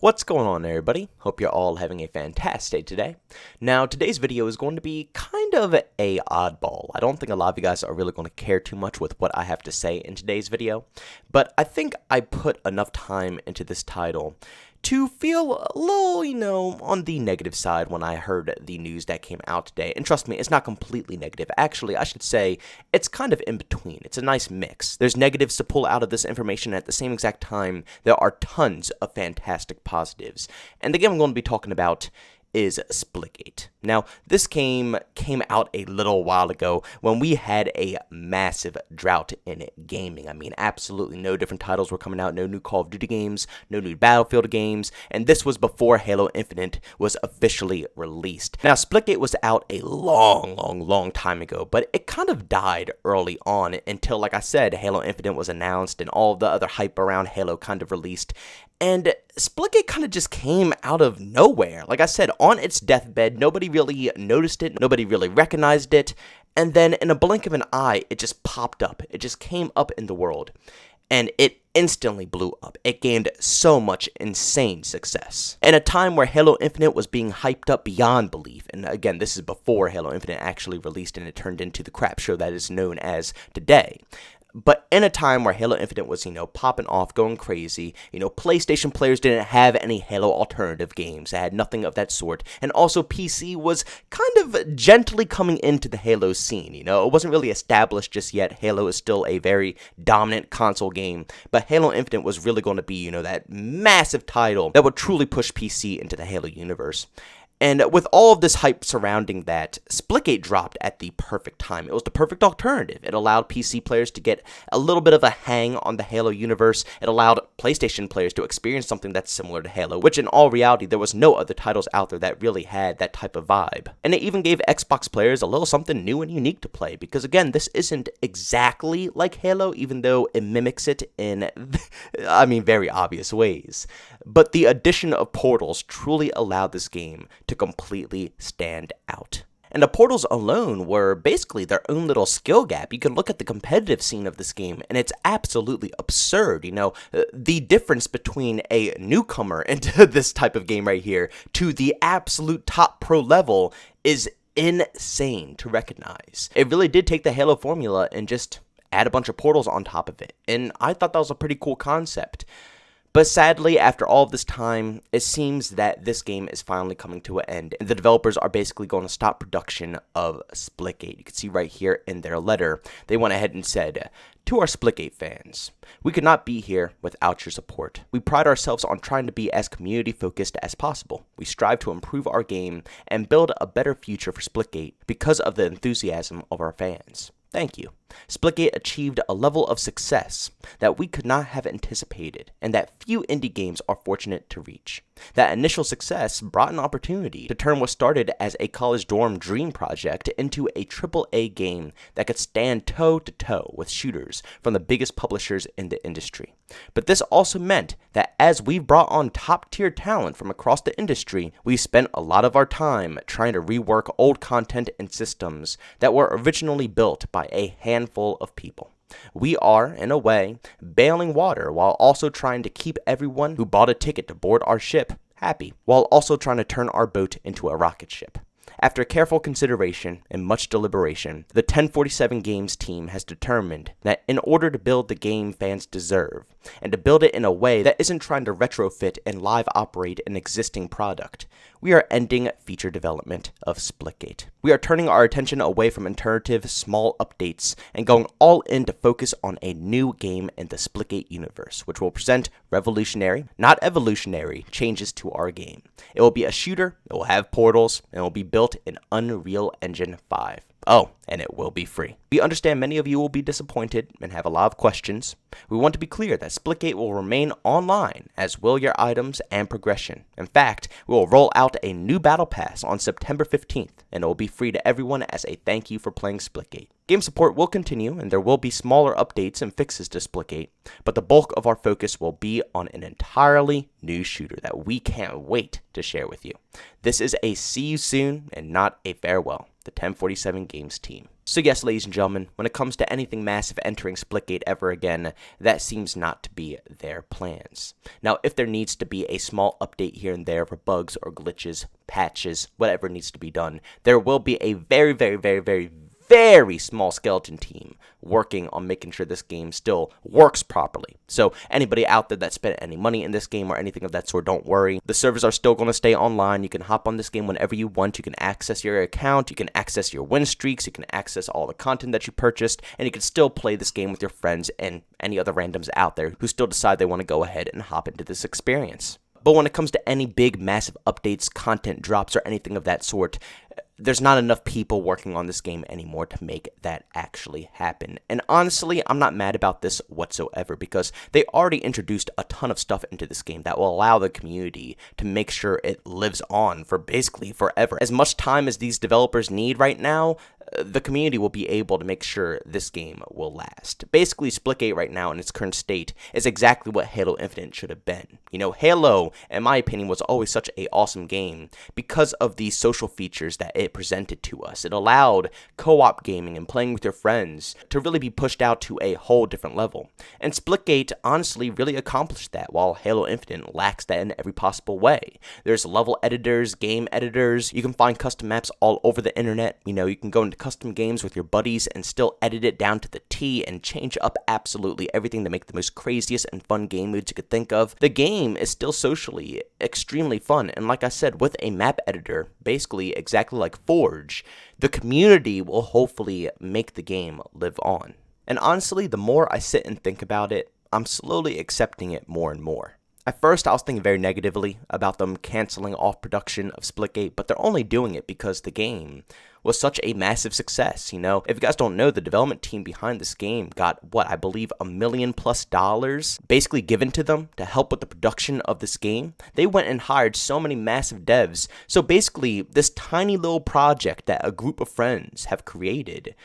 What's going on, everybody? Hope you're all having a fantastic day today. Now, today's video is going to be kind of a oddball. I don't think a lot of you guys are really going to care too much with what I have to say in today's video, but I think I put enough time into this title to feel a little, on the negative side when I heard the news that came out today. And trust me, it's not completely negative. Actually, I should say it's kind of in between. It's a nice mix. There's negatives to pull out of this information, and at the same exact time, there are tons of fantastic positives. And the game I'm going to be talking about is Splitgate. Now, this game came out a little while ago when we had a massive drought in gaming. I mean, absolutely no different titles were coming out, no new Call of Duty games, no new Battlefield games, and this was before Halo Infinite was officially released. Now, Splitgate was out a long time ago, but it kind of died early on until, like I said, Halo Infinite was announced and all the other hype around Halo kind of released. And Splitgate kind of just came out of nowhere. Like I said, on its deathbed, nobody really noticed it, nobody really recognized it, and then in a blink of an eye, it just popped up. It just came up in the world, and it instantly blew up. It gained so much insane success. In a time where Halo Infinite was being hyped up beyond belief, and again, this is before Halo Infinite actually released and it turned into the crap show that is known as today. But in a time where Halo Infinite was, popping off, going crazy, PlayStation players didn't have any Halo alternative games. It had nothing of that sort. And also PC was kind of gently coming into the Halo scene, It wasn't really established just yet. Halo is still a very dominant console game. But Halo Infinite was really going to be, that massive title that would truly push PC into the Halo universe. And with all of this hype surrounding that, Splitgate dropped at the perfect time. It was the perfect alternative. It allowed PC players to get a little bit of a hang on the Halo universe. It allowed PlayStation players to experience something that's similar to Halo, which in all reality, there was no other titles out there that really had that type of vibe. And it even gave Xbox players a little something new and unique to play, because again, this isn't exactly like Halo, even though it mimics it in, very obvious ways. But the addition of portals truly allowed this game to completely stand out. And the portals alone were basically their own little skill gap. You can look at the competitive scene of this game, and it's absolutely absurd. The difference between a newcomer into this type of game right here to the absolute top pro level is insane to recognize. It really did take the Halo formula and just add a bunch of portals on top of it. And I thought that was a pretty cool concept. But sadly, after all of this time, it seems that this game is finally coming to an end, and the developers are basically going to stop production of Splitgate. You can see right here in their letter, they went ahead and said, "To our Splitgate fans, we could not be here without your support. We pride ourselves on trying to be as community-focused as possible. We strive to improve our game and build a better future for Splitgate because of the enthusiasm of our fans. Thank you. Splitgate achieved a level of success that we could not have anticipated, and that few indie games are fortunate to reach. That initial success brought an opportunity to turn what started as a college dorm dream project into a AAA game that could stand toe-to-toe with shooters from the biggest publishers in the industry. But this also meant that as we've brought on top-tier talent from across the industry, we spent a lot of our time trying to rework old content and systems that were originally built by a handful of people. We are, in a way, bailing water while also trying to keep everyone who bought a ticket to board our ship happy, while also trying to turn our boat into a rocket ship. After careful consideration and much deliberation, the 1047 Games team has determined that in order to build the game fans deserve, and to build it in a way that isn't trying to retrofit and live operate an existing product, we are ending feature development of Splitgate. We are turning our attention away from iterative, small updates and going all in to focus on a new game in the Splitgate universe, which will present revolutionary, not evolutionary, changes to our game. It will be a shooter, it will have portals, and it will be built in Unreal Engine 5. Oh, and it will be free. We understand many of you will be disappointed and have a lot of questions. We want to be clear that Splitgate will remain online, as will your items and progression. In fact, we will roll out a new battle pass on September 15th, and it will be free to everyone as a thank you for playing Splitgate. Game support will continue, and there will be smaller updates and fixes to Splitgate, but the bulk of our focus will be on an entirely new shooter that we can't wait to share with you. This is a see you soon and not a farewell. the 1047 Games team. So yes, ladies and gentlemen, when it comes to anything massive entering Splitgate ever again, that seems not to be their plans. Now, if there needs to be a small update here and there for bugs or glitches, patches, whatever needs to be done, there will be a very small skeleton team working on making sure this game still works properly. So anybody out there that spent any money in this game or anything of that sort, don't worry. The servers are still going to stay online. You can hop on this game whenever you want. You can access your account. You can access your win streaks. You can access all the content that you purchased. And you can still play this game with your friends and any other randoms out there who still decide they want to go ahead and hop into this experience. But when it comes to any big, massive updates, content drops, or anything of that sort, there's not enough people working on this game anymore to make that actually happen. And honestly, I'm not mad about this whatsoever because they already introduced a ton of stuff into this game that will allow the community to make sure it lives on for basically forever. As much time as these developers need right now, the community will be able to make sure this game will last. Basically, Splitgate right now in its current state is exactly what Halo Infinite should have been. You know, Halo, in my opinion, was always such an awesome game because of the social features that it presented to us. It allowed co-op gaming and playing with your friends to really be pushed out to a whole different level. And Splitgate honestly really accomplished that, while Halo Infinite lacks that in every possible way. There's level editors, game editors, you can find custom maps all over the internet. You know, you can go into custom games with your buddies and still edit it down to the T and change up absolutely everything to make the most craziest and fun game modes you could think of. The game is still socially extremely fun, and like I said, with a map editor, basically exactly like Forge, the community will hopefully make the game live on. And honestly, the more I sit and think about it, I'm slowly accepting it more and more. At first, I was thinking very negatively about them canceling off production of Splitgate, but they're only doing it because the game was such a massive success. You know, if you guys don't know, the development team behind this game got, what, I believe $1 million+ basically given to them to help with the production of this game. They went and hired so many massive devs. So basically, this tiny little project that a group of friends have created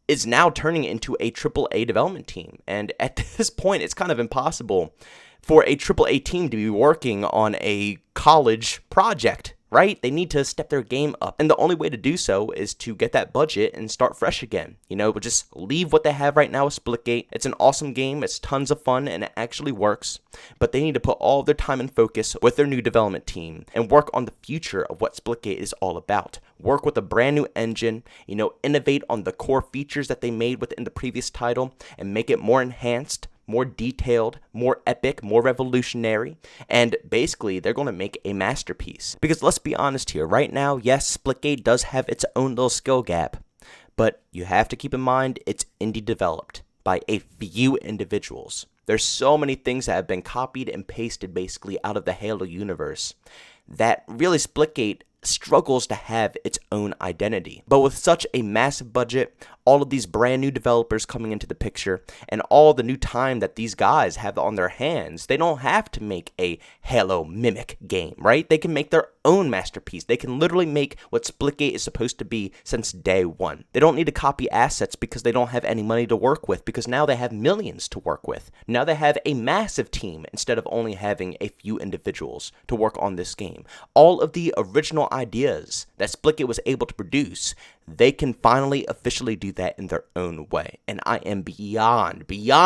is now turning into a AAA development team. And at this point, it's kind of impossible for a AAA team to be working on a college project, right? They need to step their game up. And the only way to do so is to get that budget and start fresh again. You know, but just leave what they have right now with Splitgate. It's an awesome game. It's tons of fun and it actually works. But they need to put all their time and focus with their new development team and work on the future of what Splitgate is all about. Work with a brand new engine, you know, innovate on the core features that they made within the previous title and make it more enhanced, more detailed, more epic, more revolutionary, and basically they're going to make a masterpiece. Because let's be honest here, right now, yes, Splitgate does have its own little skill gap, but you have to keep in mind it's indie developed by a few individuals. There's so many things that have been copied and pasted basically out of the Halo universe that really Splitgate struggles to have its own identity. But with such a massive budget, all of these brand new developers coming into the picture, and all the new time that these guys have on their hands, they don't have to make a Halo mimic game, right? They can make their own masterpiece. They can literally make what Splitgate is supposed to be since day one. They don't need to copy assets because they don't have any money to work with, because now they have millions to work with. Now they have a massive team instead of only having a few individuals to work on this game. All of the original ideas that Splitgate was able to produce, they can finally officially do that in their own way. And I am beyond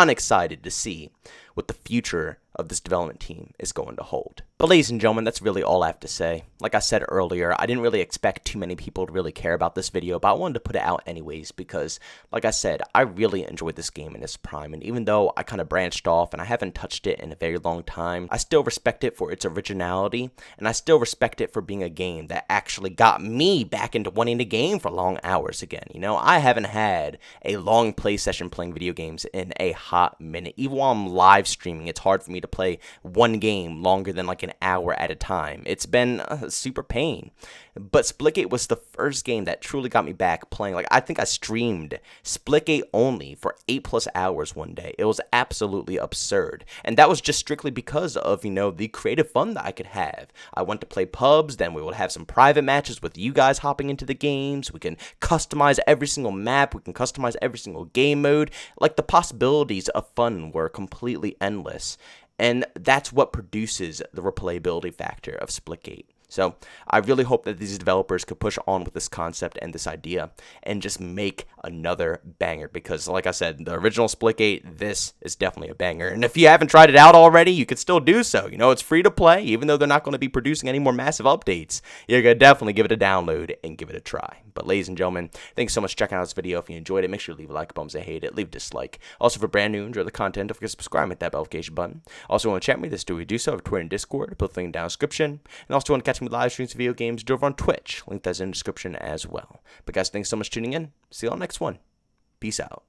excited to see what the future of this development team is going to hold. But ladies and gentlemen, that's really all I have to say. Like I said earlier, I didn't really expect too many people to really care about this video, but I wanted to put it out anyways because, like I said, I really enjoyed this game in its prime, and even though I kind of branched off and I haven't touched it in a very long time, I still respect it for its originality, and I still respect it for being a game that actually got me back into wanting to game for long hours again. You know, I haven't had a long play session playing video games in a hot minute. Even while I'm live streaming, it's hard for me to play one game longer than like an hour at a time. It's been super pain. But Splitgate was the first game that truly got me back playing. Like, I think I streamed Splitgate only for 8+ hours one day. It was absolutely absurd. And that was just strictly because of, you know, the creative fun that I could have. I went to play pubs, then we would have some private matches with you guys hopping into the games. We can customize every single map. We can customize every single game mode. Like, the possibilities of fun were completely endless. And that's what produces the replayability factor of Splitgate. So I really hope that these developers could push on with this concept and this idea and just make another banger, because like I said, the original Splitgate, this is definitely a banger. And if you haven't tried it out already, you could still do so. You know, it's free to play, even though they're not going to be producing any more massive updates. You're going to definitely give it a download and give it a try. But ladies and gentlemen, thanks so much for checking out this video. If you enjoyed it, make sure to leave a like, bums I hate it, leave a dislike. Also, for brand new, enjoy the content, don't forget to subscribe, hit that notification button. Also, want to chat with me, this do we do so over Twitter and Discord, put the link down in the description. And also want to catch me live streams of video games over on Twitch, link that's in the description as well. But guys, thanks so much for tuning in. See you on the next one. Peace out.